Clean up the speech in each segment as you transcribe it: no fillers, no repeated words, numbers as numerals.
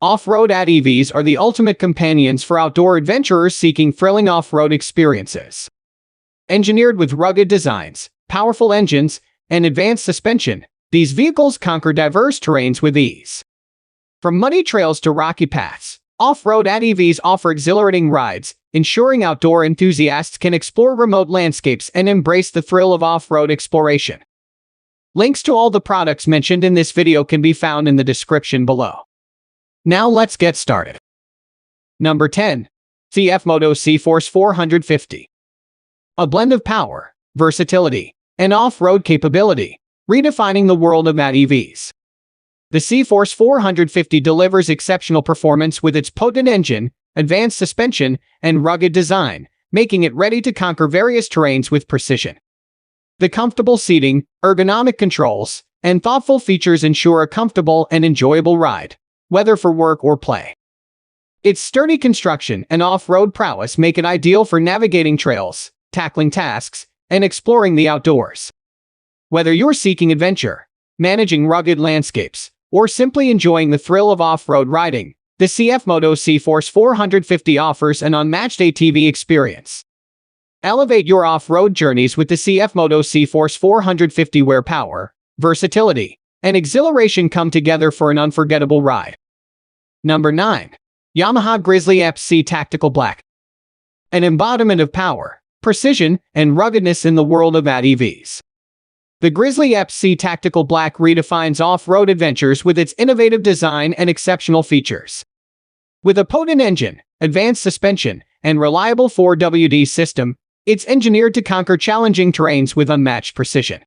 Off-road ATVs are the ultimate companions for outdoor adventurers seeking thrilling off-road experiences. Engineered with rugged designs, powerful engines, and advanced suspension, these vehicles conquer diverse terrains with ease. From muddy trails to rocky paths, off-road ATVs offer exhilarating rides, ensuring outdoor enthusiasts can explore remote landscapes and embrace the thrill of off-road exploration. Links to all the products mentioned in this video can be found in the description below. Now let's get started. Number 10. CfMoto Z Force 450. A blend of power, versatility, and off-road capability, redefining the world of ATVs. The CFORCE 450 delivers exceptional performance with its potent engine, advanced suspension, and rugged design, making it ready to conquer various terrains with precision. The comfortable seating, ergonomic controls, and thoughtful features ensure a comfortable and enjoyable ride, whether for work or play. Its sturdy construction and off-road prowess make it ideal for navigating trails, tackling tasks, and exploring the outdoors. Whether you're seeking adventure, managing rugged landscapes, or simply enjoying the thrill of off-road riding, the CfMoto Z Force 450 offers an unmatched ATV experience. Elevate your off-road journeys with the CfMoto Z Force 450, where power, versatility, and exhilaration come together for an unforgettable ride. Number 9. Yamaha Grizzly XC Tactical Black. An embodiment of power, precision, and ruggedness in the world of ATVs. The Grizzly XC Tactical Black redefines off-road adventures with its innovative design and exceptional features. With a potent engine, advanced suspension, and reliable 4WD system, it's engineered to conquer challenging terrains with unmatched precision.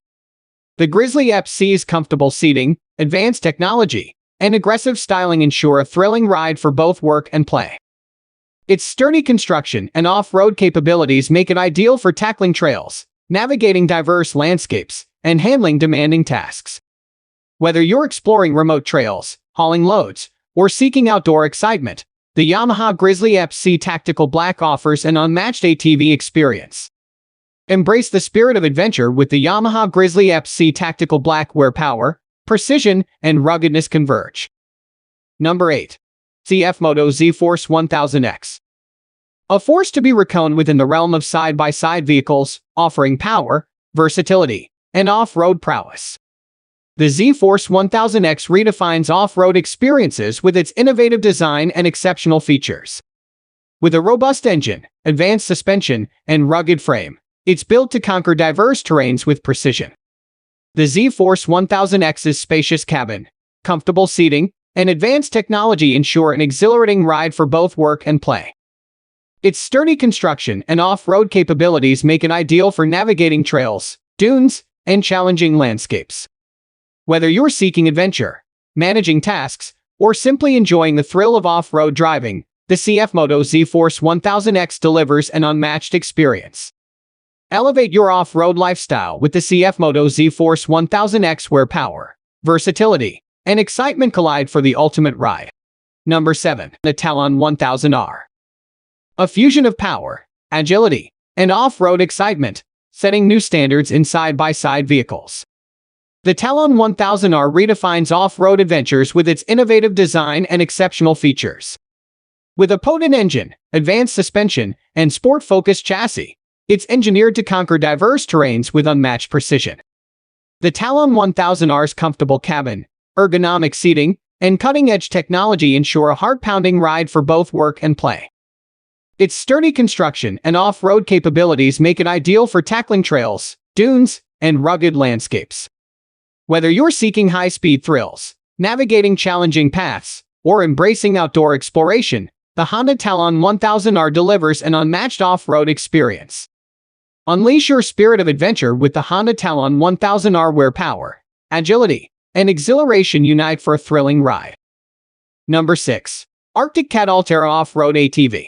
The Grizzly XC's comfortable seating, advanced technology, and aggressive styling ensure a thrilling ride for both work and play. Its sturdy construction and off-road capabilities make it ideal for tackling trails, navigating diverse landscapes, and handling demanding tasks. Whether you're exploring remote trails, hauling loads, or seeking outdoor excitement, the Yamaha Grizzly XC Tactical Black offers an unmatched ATV experience. Embrace the spirit of adventure with the Yamaha Grizzly XC Tactical Black, where power, precision, and ruggedness converge. Number 8. CfMoto Z Force 1000X. A force to be reckoned with in the realm of side-by-side vehicles, offering power, versatility, and off-road prowess. The Z Force 1000X redefines off-road experiences with its innovative design and exceptional features. With a robust engine, advanced suspension, and rugged frame, it's built to conquer diverse terrains with precision. The Z Force 1000X's spacious cabin, comfortable seating, and advanced technology ensure an exhilarating ride for both work and play. Its sturdy construction and off-road capabilities make it ideal for navigating trails, dunes, and challenging landscapes. Whether you're seeking adventure, managing tasks, or simply enjoying the thrill of off-road driving, the CfMoto Z Force 1000X delivers an unmatched experience. Elevate your off-road lifestyle with the CfMoto Z Force 1000X, where power, versatility, and excitement collide for the ultimate ride. Number 7. The Talon 1000R. A fusion of power, agility, and off-road excitement, setting new standards in side-by-side vehicles. The Talon 1000R redefines off-road adventures with its innovative design and exceptional features. With a potent engine, advanced suspension, and sport-focused chassis, it's engineered to conquer diverse terrains with unmatched precision. The Talon 1000R's comfortable cabin, ergonomic seating, and cutting-edge technology ensure a heart-pounding ride for both work and play. Its sturdy construction and off-road capabilities make it ideal for tackling trails, dunes, and rugged landscapes. Whether you're seeking high-speed thrills, navigating challenging paths, or embracing outdoor exploration, the Honda Talon 1000R delivers an unmatched off-road experience. Unleash your spirit of adventure with the Honda Talon 1000R, where power, agility, and exhilaration unite for a thrilling ride. Number 6. Arctic Cat Alterra Off-Road ATV.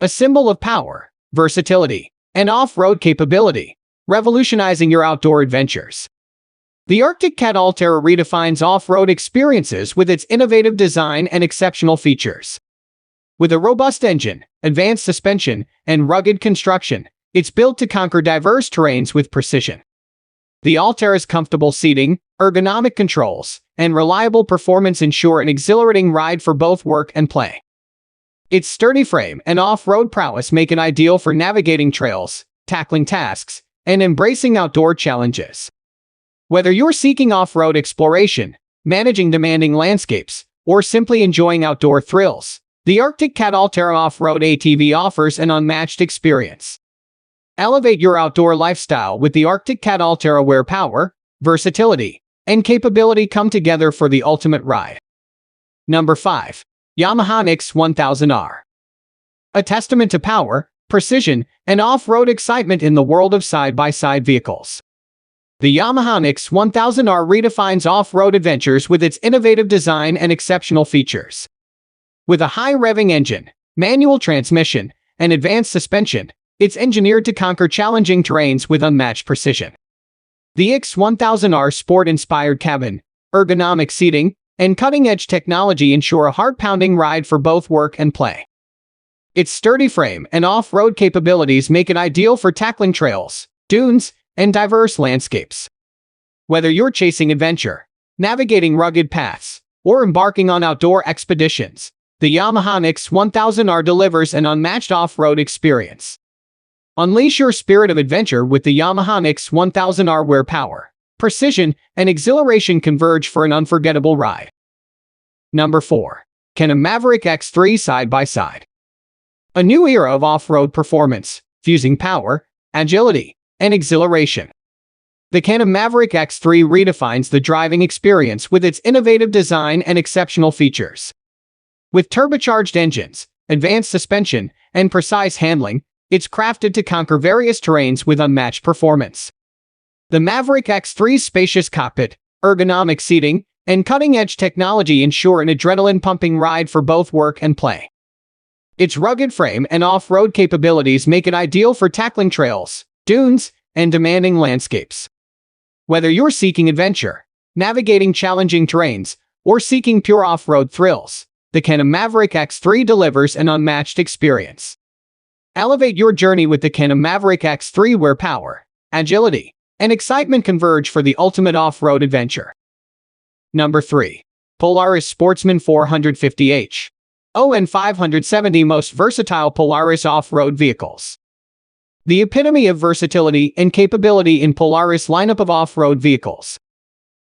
A symbol of power, versatility, and off-road capability, revolutionizing your outdoor adventures. The Arctic Cat Alterra redefines off-road experiences with its innovative design and exceptional features. With a robust engine, advanced suspension, and rugged construction, it's built to conquer diverse terrains with precision. The Alterra's comfortable seating, ergonomic controls, and reliable performance ensure an exhilarating ride for both work and play. Its sturdy frame and off-road prowess make it ideal for navigating trails, tackling tasks, and embracing outdoor challenges. Whether you're seeking off-road exploration, managing demanding landscapes, or simply enjoying outdoor thrills, the Arctic Cat Alterra Off-Road ATV offers an unmatched experience. Elevate your outdoor lifestyle with the Arctic Cat Alterra, where power, versatility, and capability come together for the ultimate ride. Number 5. Yamaha YXZ1000R. A testament to power, precision, and off-road excitement in the world of side-by-side vehicles. The Yamaha YXZ1000R redefines off-road adventures with its innovative design and exceptional features. With a high-revving engine, manual transmission, and advanced suspension, it's engineered to conquer challenging terrains with unmatched precision. The YXZ1000R sport-inspired cabin, ergonomic seating, and cutting-edge technology ensure a heart-pounding ride for both work and play. Its sturdy frame and off-road capabilities make it ideal for tackling trails, dunes, and diverse landscapes. Whether you're chasing adventure, navigating rugged paths, or embarking on outdoor expeditions, the Yamaha YXZ1000R delivers an unmatched off-road experience. Unleash your spirit of adventure with the Yamaha YXZ1000R, where power, precision, and exhilaration converge for an unforgettable ride. Number 4. Can-Am Maverick X3 Side-by-Side. A new era of off-road performance, fusing power, agility, and exhilaration. The Can-Am Maverick X3 redefines the driving experience with its innovative design and exceptional features. With turbocharged engines, advanced suspension, and precise handling, it's crafted to conquer various terrains with unmatched performance. The Maverick X3's spacious cockpit, ergonomic seating, and cutting-edge technology ensure an adrenaline-pumping ride for both work and play. Its rugged frame and off-road capabilities make it ideal for tackling trails, dunes, and demanding landscapes. Whether you're seeking adventure, navigating challenging terrains, or seeking pure off-road thrills, the Can-Am Maverick X3 delivers an unmatched experience. Elevate your journey with the Can-Am Maverick X3, where power, agility, and excitement converge for the ultimate off-road adventure. Number 3. Polaris Sportsman 450H. ON 570 most versatile Polaris off-road vehicles. The epitome of versatility and capability in Polaris lineup of off-road vehicles.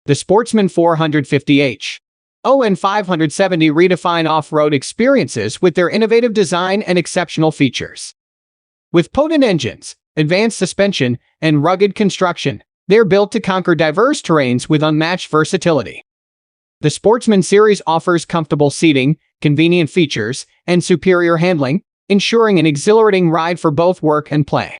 The Sportsman 450H. ON 570 redefine off-road experiences with their innovative design and exceptional features. With potent engines, advanced suspension, and rugged construction, they're built to conquer diverse terrains with unmatched versatility. The Sportsman series offers comfortable seating, convenient features, and superior handling, ensuring an exhilarating ride for both work and play.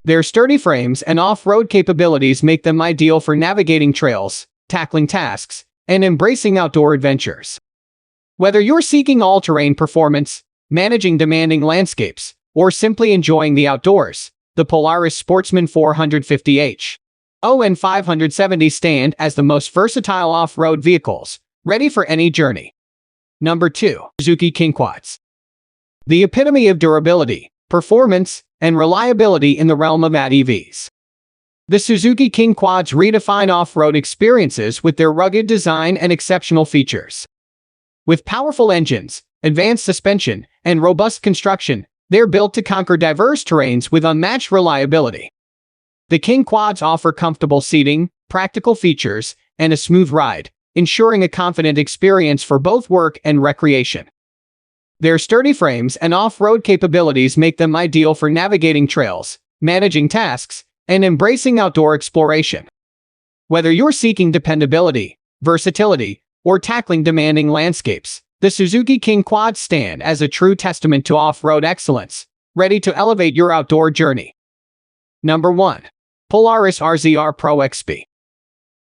Their sturdy frames and off-road capabilities make them ideal for navigating trails, tackling tasks, and embracing outdoor adventures. Whether you're seeking all-terrain performance, managing demanding landscapes, or simply enjoying the outdoors, the Polaris Sportsman 450H. ON 570 stand as the most versatile off-road vehicles, ready for any journey. Number 2. Suzuki KingQuads. The epitome of durability, performance, and reliability in the realm of ATVs. The Suzuki KingQuads redefine off-road experiences with their rugged design and exceptional features. With powerful engines, advanced suspension, and robust construction, they're built to conquer diverse terrains with unmatched reliability. The KingQuads offer comfortable seating, practical features, and a smooth ride, ensuring a confident experience for both work and recreation. Their sturdy frames and off-road capabilities make them ideal for navigating trails, managing tasks, and embracing outdoor exploration. Whether you're seeking dependability, versatility, or tackling demanding landscapes, the Suzuki KingQuads stand as a true testament to off-road excellence, ready to elevate your outdoor journey. Number 1. Polaris RZR PRO XP.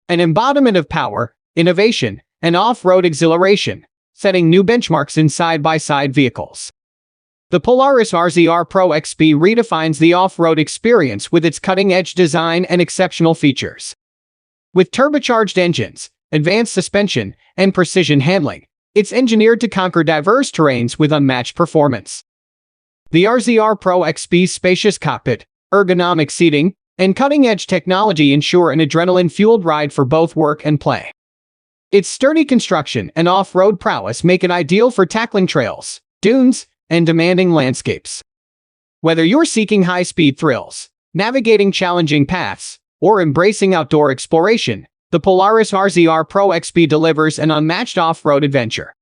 An embodiment of power, innovation, and off-road exhilaration, setting new benchmarks in side-by-side vehicles. The Polaris RZR PRO XP redefines the off-road experience with its cutting-edge design and exceptional features. With turbocharged engines, advanced suspension, and precision handling, it's engineered to conquer diverse terrains with unmatched performance. The RZR PRO XP's spacious cockpit, ergonomic seating, and cutting-edge technology ensure an adrenaline-fueled ride for both work and play. Its sturdy construction and off-road prowess make it ideal for tackling trails, dunes, and demanding landscapes. Whether you're seeking high-speed thrills, navigating challenging paths, or embracing outdoor exploration, the Polaris RZR PRO XP delivers an unmatched off-road adventure.